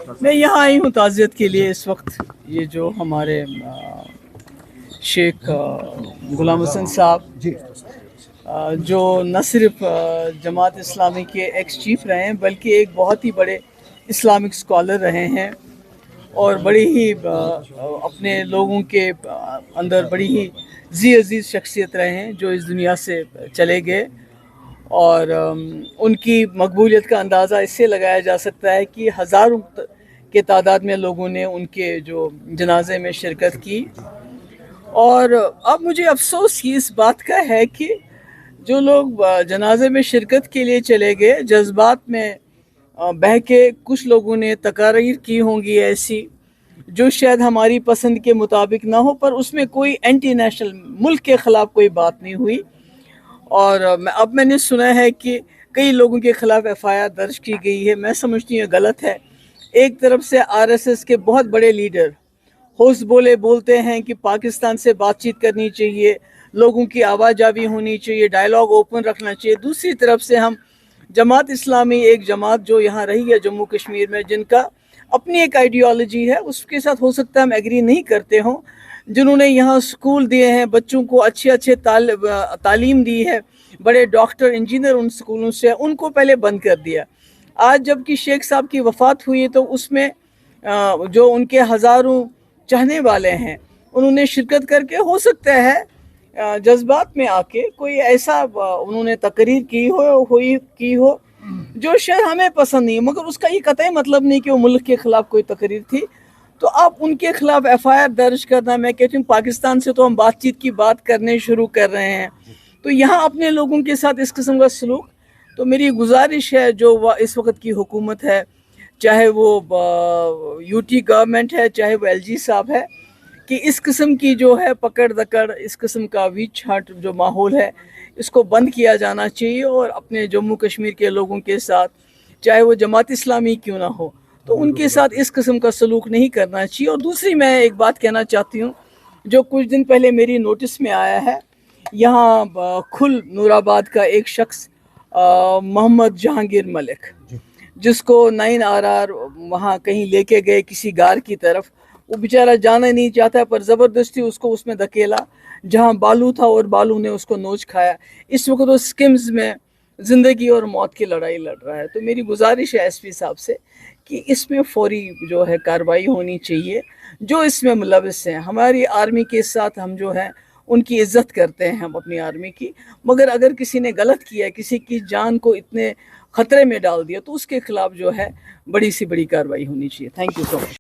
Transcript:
میں یہاں آئی ہوں تعزیت کے لیے اس وقت. یہ جو ہمارے شیخ غلام حسن صاحب جو نہ صرف جماعت اسلامی کے ایکس چیف رہے ہیں بلکہ ایک بہت ہی بڑے اسلامک اسکالر رہے ہیں اور بڑی ہی اپنے لوگوں کے اندر بڑی ہی عزیز شخصیت رہے ہیں جو اس دنیا سے چلے گئے. اور ان کی مقبولیت کا اندازہ اس سے لگایا جا سکتا ہے کہ ہزاروں کے تعداد میں لوگوں نے ان کے جو جنازے میں شرکت کی. اور اب مجھے افسوس اس بات کا ہے کہ جو لوگ جنازے میں شرکت کے لیے چلے گئے جذبات میں بہہ کے کچھ لوگوں نے تقاریر کی ہوں گی ایسی جو شاید ہماری پسند کے مطابق نہ ہو، پر اس میں کوئی اینٹی نیشنل ملک کے خلاف کوئی بات نہیں ہوئی. اور اب میں نے سنا ہے کہ کئی لوگوں کے خلاف ایف آئی آر درج کی گئی ہے. میں سمجھتی ہوں یہ غلط ہے. ایک طرف سے آر ایس ایس کے بہت بڑے لیڈر ہوس بولتے ہیں کہ پاکستان سے بات چیت کرنی چاہیے، لوگوں کی آواز جاوی ہونی چاہیے، ڈائلاگ اوپن رکھنا چاہیے. دوسری طرف سے ہم جماعت اسلامی، ایک جماعت جو یہاں رہی ہے جموں کشمیر میں، جن کا اپنی ایک آئیڈیالوجی ہے، اس کے ساتھ ہو سکتا ہے ہم ایگری نہیں کرتے ہوں، جنہوں نے یہاں سکول دیے ہیں، بچوں کو اچھے تعلیم دی ہے، بڑے ڈاکٹر انجینئر ان سکولوں سے، ان کو پہلے بند کر دیا. آج جب کہ شیخ صاحب کی وفات ہوئی تو اس میں جو ان کے ہزاروں چاہنے والے ہیں انہوں نے شرکت کر کے ہو سکتا ہے جذبات میں آ کے کوئی ایسا انہوں نے تقریر کی ہو جو شاید ہمیں پسند نہیں، مگر اس کا یہ قطعی مطلب نہیں کہ وہ ملک کے خلاف کوئی تقریر تھی. تو آپ ان کے خلاف ایف آئی آر درج کرنا، میں کہتی ہوں پاکستان سے تو ہم بات چیت کی بات کرنے شروع کر رہے ہیں، تو یہاں اپنے لوگوں کے ساتھ اس قسم کا سلوک. تو میری گزارش ہے جو اس وقت کی حکومت ہے، چاہے وہ یو ٹی گورنمنٹ ہے، چاہے وہ ایل جی صاحب ہے، کہ اس قسم کی جو ہے پکڑ دکڑ، اس قسم کا ویچ ہٹ جو ماحول ہے اس کو بند کیا جانا چاہیے. اور اپنے جموں کشمیر کے لوگوں کے ساتھ، چاہے وہ جماعت اسلامی کیوں نہ ہو، تو ان کے ساتھ اس قسم کا سلوک نہیں کرنا چاہیے. اور دوسری میں ایک بات کہنا چاہتی ہوں جو کچھ دن پہلے میری نوٹس میں آیا ہے. یہاں کھل نور آباد کا ایک شخص محمد جہانگیر ملک، جس کو 9 RR وہاں کہیں لے کے گئے کسی غار کی طرف، وہ بیچارہ جانا نہیں چاہتا پر زبردستی اس کو اس میں دھکیلا جہاں بالو تھا اور بالو نے اس کو نوچ کھایا. اس وقت وہ سکمز میں زندگی اور موت کی لڑائی لڑ رہا ہے. تو میری گزارش ہے ایس پی صاحب سے کہ اس میں فوری جو ہے کارروائی ہونی چاہیے. جو اس میں ملوث ہیں، ہماری آرمی کے ساتھ ہم جو ہیں ان کی عزت کرتے ہیں، ہم اپنی آرمی کی، مگر اگر کسی نے غلط کیا، کسی کی جان کو اتنے خطرے میں ڈال دیا، تو اس کے خلاف جو ہے بڑی سی بڑی کارروائی ہونی چاہیے. Thank you so much.